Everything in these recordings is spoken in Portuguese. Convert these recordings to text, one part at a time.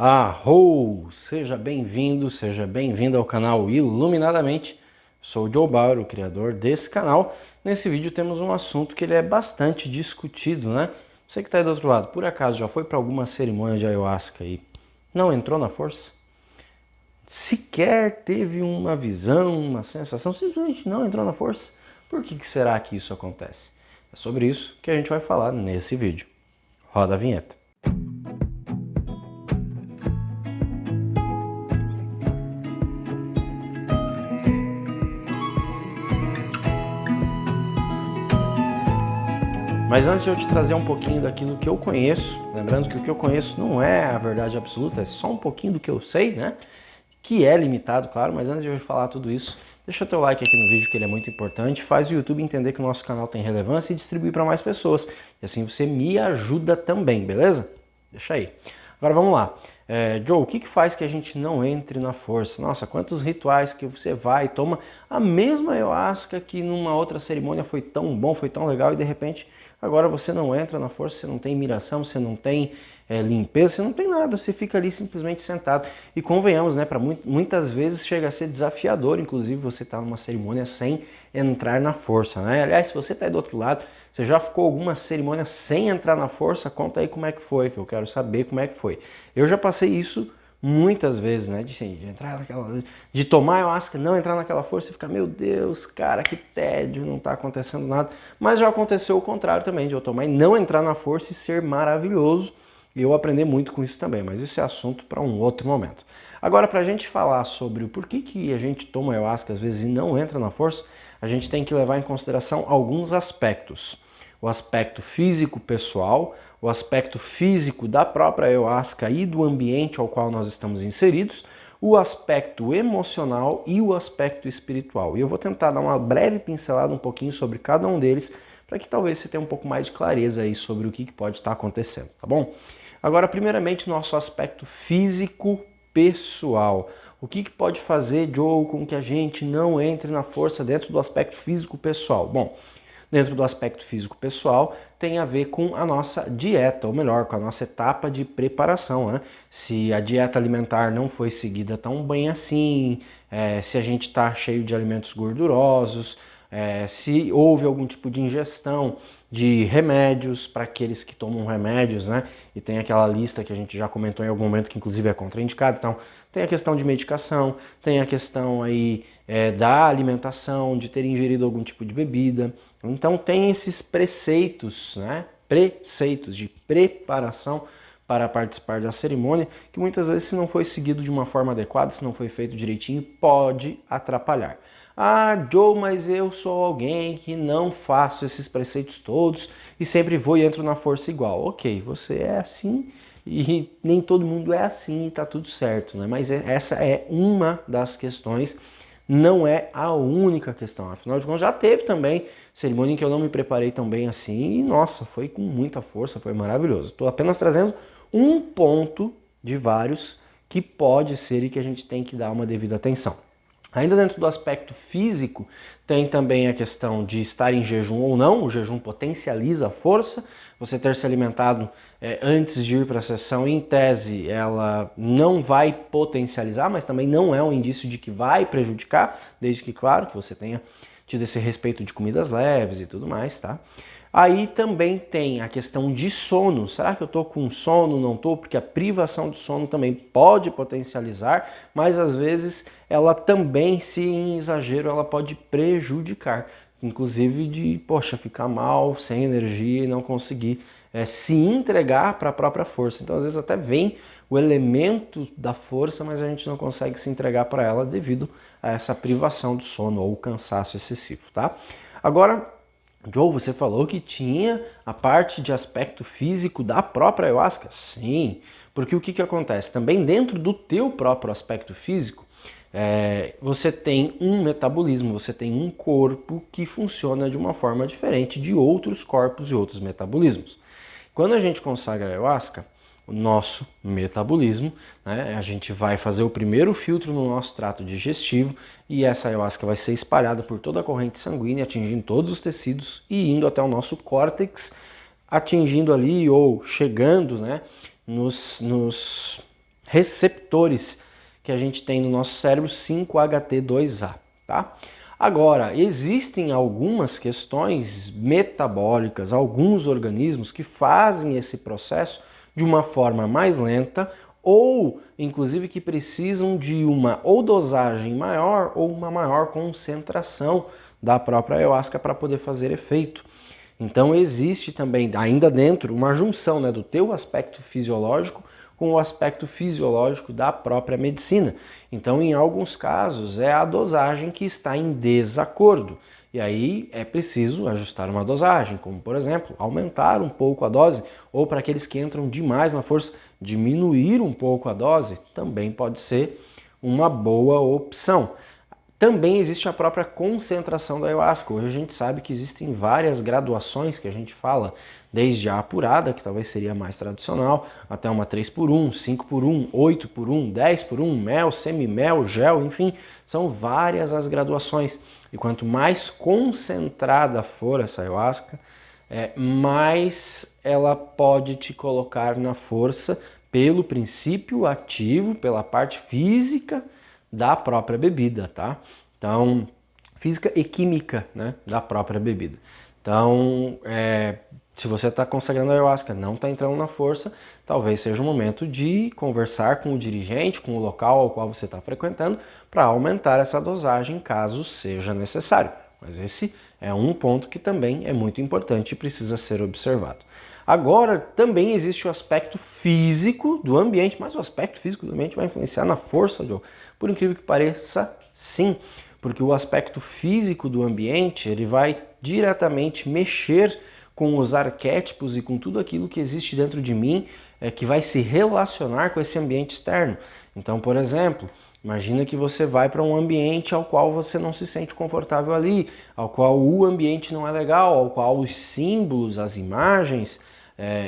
Arro! Seja bem-vindo, seja bem-vinda ao canal Iluminadamente. Sou o Joe Bauer, o criador desse canal. Nesse vídeo temos um assunto que ele é bastante discutido, né? Você que está aí do outro lado, por acaso já foi para alguma cerimônia de ayahuasca e não entrou na força? Sequer teve uma visão, uma sensação, simplesmente não entrou na força? Por que será que isso acontece? É sobre isso que a gente vai falar nesse vídeo. Roda a vinheta. Mas antes de eu te trazer um pouquinho daquilo que eu conheço, lembrando que o que eu conheço não é a verdade absoluta, é só um pouquinho do que eu sei, né? Que é limitado, claro, mas antes de eu falar tudo isso, deixa teu like aqui no vídeo que ele é muito importante, faz o YouTube entender que o nosso canal tem relevância e distribuir para mais pessoas. E assim você me ajuda também, beleza? Deixa aí. Agora vamos lá. Joe, o que faz que a gente não entre na força? Nossa, quantos rituais que você vai e toma a mesma ayahuasca que numa outra cerimônia foi tão bom, foi tão legal e de repente agora você não entra na força, você não tem miração, você não tem limpeza, você não tem nada, você fica ali simplesmente sentado. E convenhamos, né, muitas vezes chega a ser desafiador, inclusive, você estar numa cerimônia sem entrar na força, né? Aliás, se você está aí do outro lado, você já ficou alguma cerimônia sem entrar na força? Conta aí como é que foi, que eu quero saber como é que foi. Eu já passei isso muitas vezes, né? De entrar naquela, de tomar ayahuasca, não entrar naquela força e ficar, meu Deus, cara, que tédio, não tá acontecendo nada. Mas já aconteceu o contrário também, de eu tomar e não entrar na força e ser maravilhoso. E eu aprender muito com isso também, mas isso é assunto para um outro momento. Agora, para a gente falar sobre o porquê que a gente toma ayahuasca às vezes e não entra na força, a gente tem que levar em consideração alguns aspectos. O aspecto físico pessoal, o aspecto físico da própria ayahuasca e do ambiente ao qual nós estamos inseridos, o aspecto emocional e o aspecto espiritual. E eu vou tentar dar uma breve pincelada um pouquinho sobre cada um deles, para que talvez você tenha um pouco mais de clareza aí sobre o que pode estar acontecendo, tá bom? Agora, primeiramente, nosso aspecto físico pessoal. O que pode fazer, Joe, com que a gente não entre na força dentro do aspecto físico pessoal? Bom, dentro do aspecto físico pessoal tem a ver com a nossa dieta, ou melhor, com a nossa etapa de preparação, né? Se a dieta alimentar não foi seguida tão bem assim, se a gente está cheio de alimentos gordurosos, se houve algum tipo de ingestão de remédios para aqueles que tomam remédios, né? E tem aquela lista que a gente já comentou em algum momento que inclusive é contraindicado. Então, tem a questão de medicação, tem a questão aí da alimentação, de ter ingerido algum tipo de bebida. Então, tem esses preceitos, né? Preceitos de preparação para participar da cerimônia, que muitas vezes, se não foi seguido de uma forma adequada, se não foi feito direitinho, pode atrapalhar. Ah, Joe, mas eu sou alguém que não faço esses preceitos todos e sempre vou e entro na força igual. Ok, você é assim e nem todo mundo é assim e tá tudo certo, né? Mas essa é uma das questões, não é a única questão. Afinal de contas, já teve também cerimônia em que eu não me preparei tão bem assim e, nossa, foi com muita força, foi maravilhoso. Estou apenas trazendo um ponto de vários que pode ser e que a gente tem que dar uma devida atenção. Ainda dentro do aspecto físico, tem também a questão de estar em jejum ou não. O jejum potencializa a força. Você ter se alimentado antes de ir para a sessão, em tese, ela não vai potencializar, mas também não é um indício de que vai prejudicar, desde que, claro, que você tenha tido esse respeito de comidas leves e tudo mais, tá? Aí também tem a questão de sono. Será que eu estou com sono? Não estou? Porque a privação de sono também pode potencializar, mas às vezes ela também, se em exagero, ela pode prejudicar. Inclusive de, poxa, ficar mal, sem energia e não conseguir se entregar para a própria força. Então às vezes até vem o elemento da força, mas a gente não consegue se entregar para ela devido a essa privação do sono ou cansaço excessivo, tá? Agora, Joe, você falou que tinha a parte de aspecto físico da própria ayahuasca? Sim, porque o que acontece? Também dentro do teu próprio aspecto físico, você tem um metabolismo, você tem um corpo que funciona de uma forma diferente de outros corpos e outros metabolismos. Quando a gente consagra a ayahuasca, o nosso metabolismo, né, a gente vai fazer o primeiro filtro no nosso trato digestivo e essa ayahuasca vai ser espalhada por toda a corrente sanguínea, atingindo todos os tecidos e indo até o nosso córtex, atingindo ali ou chegando, né, nos receptores que a gente tem no nosso cérebro 5-HT2A, tá? Agora, existem algumas questões metabólicas, alguns organismos que fazem esse processo de uma forma mais lenta ou, inclusive, que precisam de uma ou dosagem maior ou uma maior concentração da própria ayahuasca para poder fazer efeito. Então existe também, ainda dentro, uma junção, né, do teu aspecto fisiológico com o aspecto fisiológico da própria medicina. Então, em alguns casos, é a dosagem que está em desacordo. E aí é preciso ajustar uma dosagem, como, por exemplo, aumentar um pouco a dose, ou para aqueles que entram demais na força, diminuir um pouco a dose, também pode ser uma boa opção. Também existe a própria concentração da ayahuasca. Hoje a gente sabe que existem várias graduações que a gente fala, desde a apurada, que talvez seria mais tradicional, até uma 3x1, 5x1, 8x1, 10x1, mel, semimel, gel, enfim, são várias as graduações. E quanto mais concentrada for essa ayahuasca, mais ela pode te colocar na força pelo princípio ativo, pela parte física da própria bebida, tá? Então, física e química, né, da própria bebida. Então, se você está consagrando a ayahuasca, não está entrando na força, talvez seja o momento de conversar com o dirigente, com o local ao qual você está frequentando, para aumentar essa dosagem, caso seja necessário. Mas esse é um ponto que também é muito importante e precisa ser observado. Agora, também existe o aspecto físico do ambiente, mas o aspecto físico do ambiente vai influenciar na força, Joe. Por incrível que pareça, sim, porque o aspecto físico do ambiente, ele vai diretamente mexer com os arquétipos e com tudo aquilo que existe dentro de mim, que vai se relacionar com esse ambiente externo. Então, por exemplo, imagina que você vai para um ambiente ao qual você não se sente confortável ali, ao qual o ambiente não é legal, ao qual os símbolos, as imagens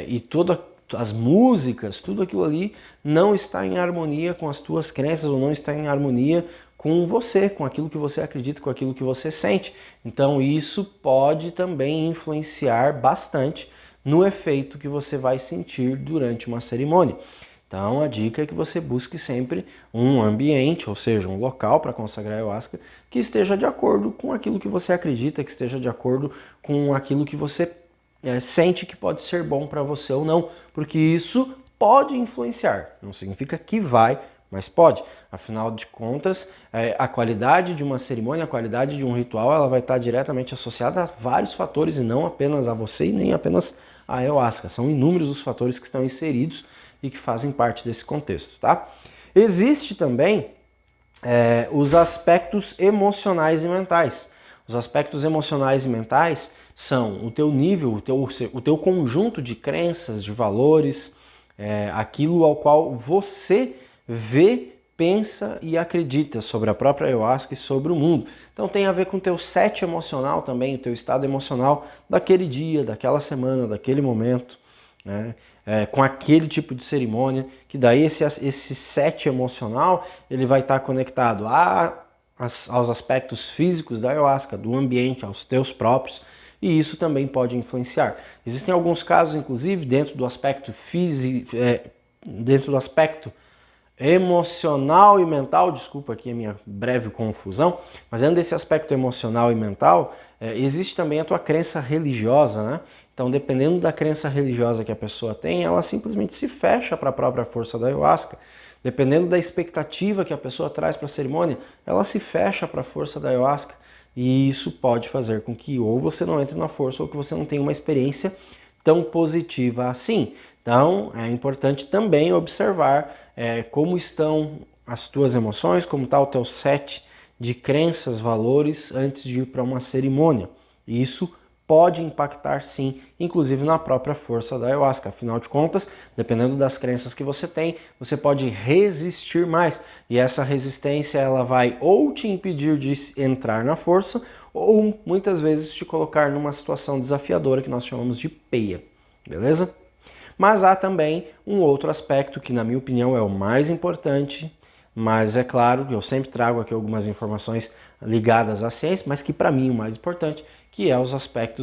e todas as músicas, tudo aquilo ali não está em harmonia com as tuas crenças ou não está em harmonia com você, com aquilo que você acredita, com aquilo que você sente. Então isso pode também influenciar bastante no efeito que você vai sentir durante uma cerimônia. Então a dica é que você busque sempre um ambiente, ou seja, um local para consagrar a ayahuasca que esteja de acordo com aquilo que você acredita, que esteja de acordo com aquilo que você sente que pode ser bom para você ou não, porque isso pode influenciar, não significa que vai, mas pode. Afinal de contas, a qualidade de uma cerimônia, a qualidade de um ritual, ela vai estar diretamente associada a vários fatores e não apenas a você e nem apenas a ayahuasca. São inúmeros os fatores que estão inseridos e que fazem parte desse contexto, tá? Existe também os aspectos emocionais e mentais. Os aspectos emocionais e mentais são o teu nível, o teu conjunto de crenças, de valores, aquilo ao qual você vê, pensa e acredita sobre a própria ayahuasca e sobre o mundo. Então tem a ver com o teu set emocional também, o teu estado emocional daquele dia, daquela semana, daquele momento, né? Com aquele tipo de cerimônia, que daí esse set emocional ele vai estar conectado aos aspectos físicos da ayahuasca, do ambiente, aos teus próprios, e isso também pode influenciar. Existem alguns casos, inclusive, dentro do aspecto físico, dentro do aspecto emocional e mental, desculpa aqui a minha breve confusão, mas dentro desse aspecto emocional e mental, existe também a tua crença religiosa, né? Então, dependendo da crença religiosa que a pessoa tem, ela simplesmente se fecha para a própria força da ayahuasca. Dependendo da expectativa que a pessoa traz para a cerimônia, ela se fecha para a força da ayahuasca. E isso pode fazer com que ou você não entre na força ou que você não tenha uma experiência tão positiva assim. Então, é importante também observar como estão as tuas emoções, como está o teu set de crenças, valores antes de ir para uma cerimônia. E isso pode impactar sim, inclusive na própria força da ayahuasca. Afinal de contas, dependendo das crenças que você tem, você pode resistir mais. E essa resistência ela vai ou te impedir de entrar na força, ou muitas vezes te colocar numa situação desafiadora que nós chamamos de peia. Beleza? Mas há também um outro aspecto que, na minha opinião, é o mais importante, mas é claro que eu sempre trago aqui algumas informações ligadas à ciência, mas que para mim o mais importante, que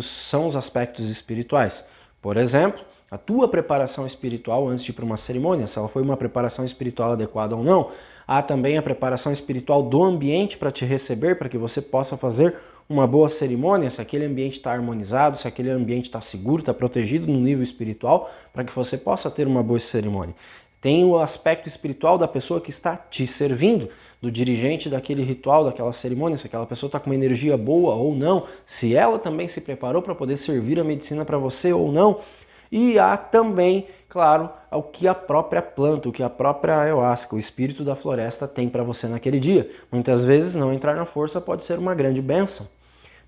são os aspectos espirituais. Por exemplo, a tua preparação espiritual antes de ir para uma cerimônia, se ela foi uma preparação espiritual adequada ou não. Há também a preparação espiritual do ambiente para te receber, para que você possa fazer uma boa cerimônia, se aquele ambiente está harmonizado, se aquele ambiente está seguro, está protegido no nível espiritual, para que você possa ter uma boa cerimônia. Tem o aspecto espiritual da pessoa que está te servindo, do dirigente daquele ritual, daquela cerimônia, se aquela pessoa está com uma energia boa ou não, se ela também se preparou para poder servir a medicina para você ou não. E há também, claro, o que a própria planta, o que a própria ayahuasca, o espírito da floresta tem para você naquele dia. Muitas vezes não entrar na força pode ser uma grande bênção,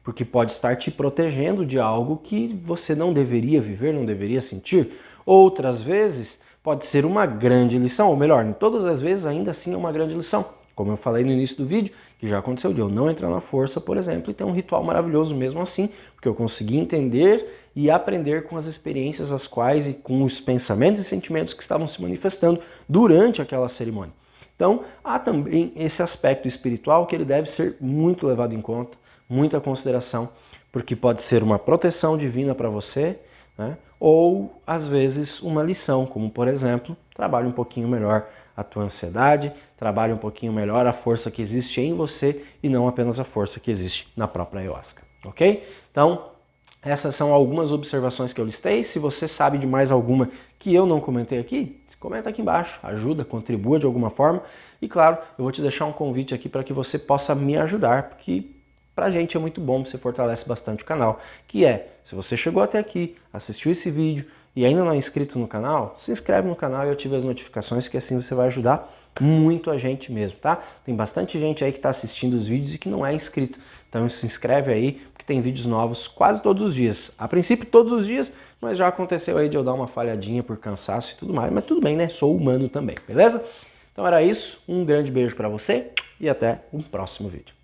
porque pode estar te protegendo de algo que você não deveria viver, não deveria sentir. Outras vezes pode ser uma grande lição, ou melhor, em todas as vezes ainda assim é uma grande lição. Como eu falei no início do vídeo, que já aconteceu de eu não entrar na força, por exemplo, e ter um ritual maravilhoso mesmo assim, porque eu consegui entender e aprender com as experiências as quais e com os pensamentos e sentimentos que estavam se manifestando durante aquela cerimônia. Então, há também esse aspecto espiritual que ele deve ser muito levado em conta, muita consideração, porque pode ser uma proteção divina para você, né? Ou, às vezes, uma lição, como, por exemplo, trabalhe um pouquinho melhor a tua ansiedade, trabalhe um pouquinho melhor a força que existe em você e não apenas a força que existe na própria ayahuasca, ok? Então, essas são algumas observações que eu listei. Se você sabe de mais alguma que eu não comentei aqui, comenta aqui embaixo, ajuda, contribua de alguma forma. E claro, eu vou te deixar um convite aqui para que você possa me ajudar, porque pra gente é muito bom, você fortalece bastante o canal, que é, se você chegou até aqui, assistiu esse vídeo e ainda não é inscrito no canal, se inscreve no canal e ative as notificações, que assim você vai ajudar muito a gente mesmo, tá? Tem bastante gente aí que está assistindo os vídeos e que não é inscrito, então se inscreve aí, porque tem vídeos novos quase todos os dias. A princípio todos os dias, mas já aconteceu aí de eu dar uma falhadinha por cansaço e tudo mais, mas tudo bem, né? Sou humano também, beleza? Então era isso, um grande beijo para você e até um próximo vídeo.